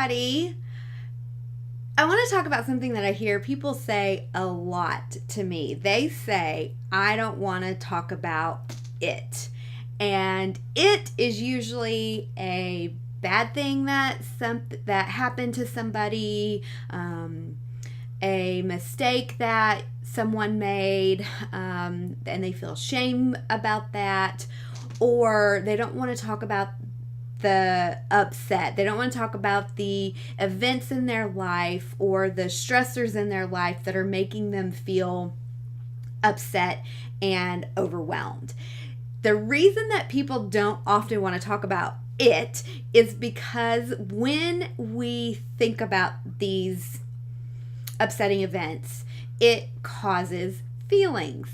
everybody. I want to talk about something that I hear people say a lot to me. They say, I don't want to talk about it. And it is usually a bad thing that happened to somebody, a mistake that someone made, and they feel shame about that, or they don't want to talk about the upset. They don't want to talk about the events in their life or the stressors in their life that are making them feel upset and overwhelmed. The reason that people don't often want to talk about it is because when we think about these upsetting events, it causes feelings.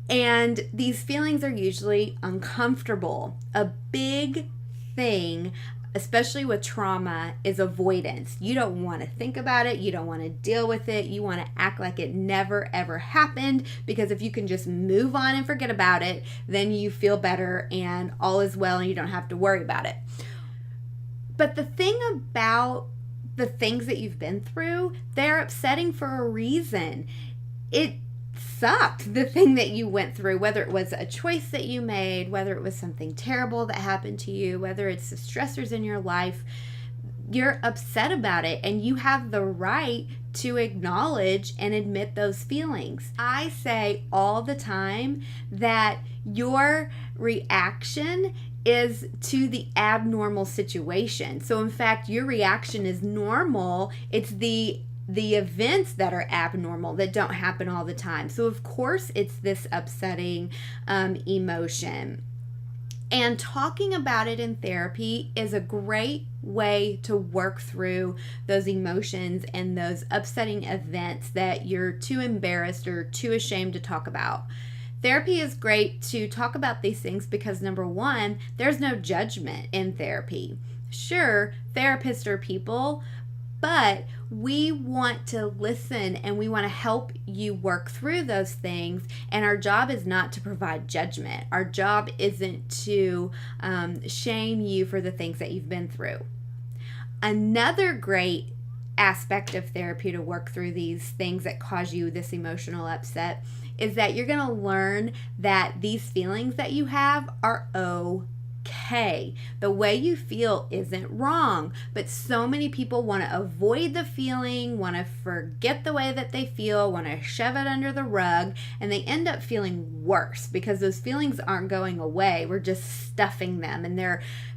And these feelings are usually uncomfortable. A big thing, especially with trauma, is avoidance. You don't want to think about it. You don't want to deal with it. You want to act like it never ever happened, because if you can just move on and forget about it, then you feel better and all is well and you don't have to worry about it. But the thing about the things that you've been through, they're upsetting for a reason. It sucked, the thing that you went through, whether it was a choice that you made, whether it was something terrible that happened to you, whether it's the stressors in your life. You're upset about it, and you have the right to acknowledge and admit those feelings. I say all the time that your reaction is to the abnormal situation. So in fact, your reaction is normal. It's the events that are abnormal, that don't happen all the time. So of course it's this upsetting emotion. And talking about it in therapy is a great way to work through those emotions and those upsetting events that you're too embarrassed or too ashamed to talk about. Therapy is great to talk about these things because, number one, there's no judgment in therapy. Sure, therapists are people, but we want to listen and we want to help you work through those things. And our job is not to provide judgment. Our job isn't to shame you for the things that you've been through. Another great aspect of therapy to work through these things that cause you this emotional upset is that you're going to learn that these feelings that you have are okay. The way you feel isn't wrong, but so many people want to avoid the feeling, want to forget the way that they feel, want to shove it under the rug, and they end up feeling worse because those feelings aren't going away. We're just stuffing them, and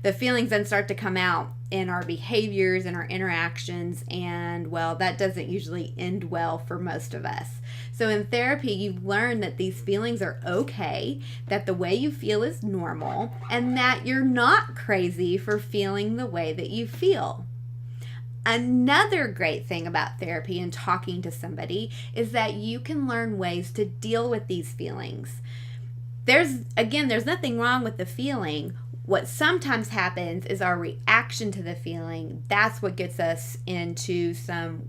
the feelings then start to come out in our behaviors and our interactions, and well, that doesn't usually end well for most of us. So in therapy, you learn that these feelings are okay, that the way you feel is normal, and that you're not crazy for feeling the way that you feel. Another great thing about therapy and talking to somebody is that you can learn ways to deal with these feelings. There's nothing wrong with the feeling. What sometimes happens is our reaction to the feeling. That's what gets us into some,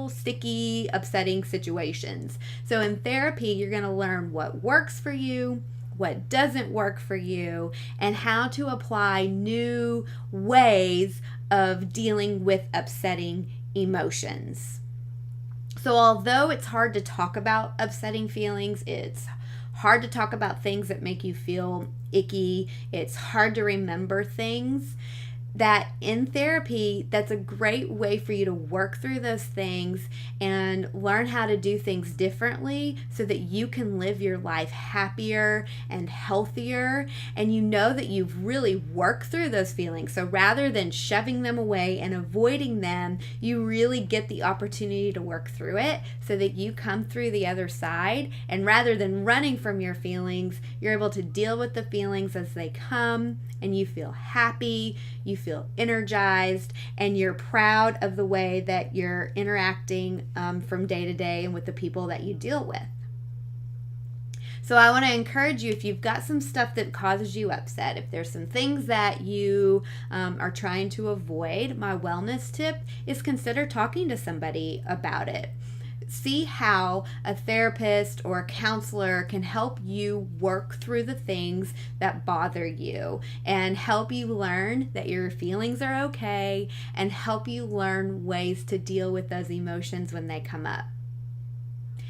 sticky, upsetting situations. So in therapy, you're going to learn what works for you, what doesn't work for you, and how to apply new ways of dealing with upsetting emotions. So although it's hard to talk about upsetting feelings, it's hard to talk about things that make you feel icky, it's hard to remember things, that in therapy, that's a great way for you to work through those things and learn how to do things differently so that you can live your life happier and healthier, and you know that you've really worked through those feelings. So rather than shoving them away and avoiding them, you really get the opportunity to work through it so that you come through the other side, and rather than running from your feelings, you're able to deal with the feelings as they come, and you feel happy, you feel energized, and you're proud of the way that you're interacting from day to day and with the people that you deal with. So I want to encourage you, if you've got some stuff that causes you upset, if there's some things that you are trying to avoid, my wellness tip is consider talking to somebody about it. see how a therapist or a counselor can help you work through the things that bother you and help you learn that your feelings are okay and help you learn ways to deal with those emotions when they come up.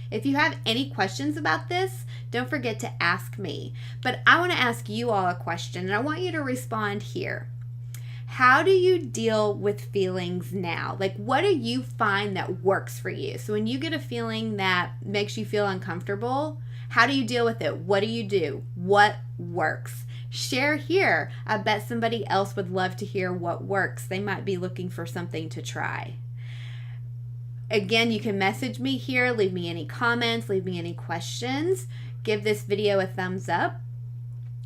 If you have any questions about this, don't forget to ask me. But I want to ask you all a question, and I want you to respond here. How do you deal with feelings now? Like, what do you find that works for you? So when you get a feeling that makes you feel uncomfortable, how do you deal with it? What do you do? What works? Share here. I bet somebody else would love to hear what works. They might be looking for something to try. Again, you can message me here, leave me any comments, leave me any questions, give this video a thumbs up.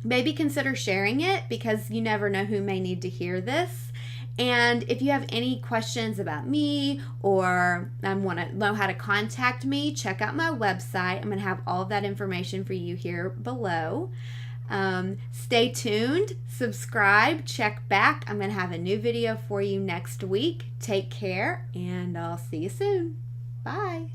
Maybe consider sharing it because you never know who may need to hear this. And if you have any questions about me or want to know how to contact me, check out my website. I'm going to have all of that information for you here below. Stay tuned, subscribe, check back. I'm going to have a new video for you next week. Take care, and I'll see you soon. Bye.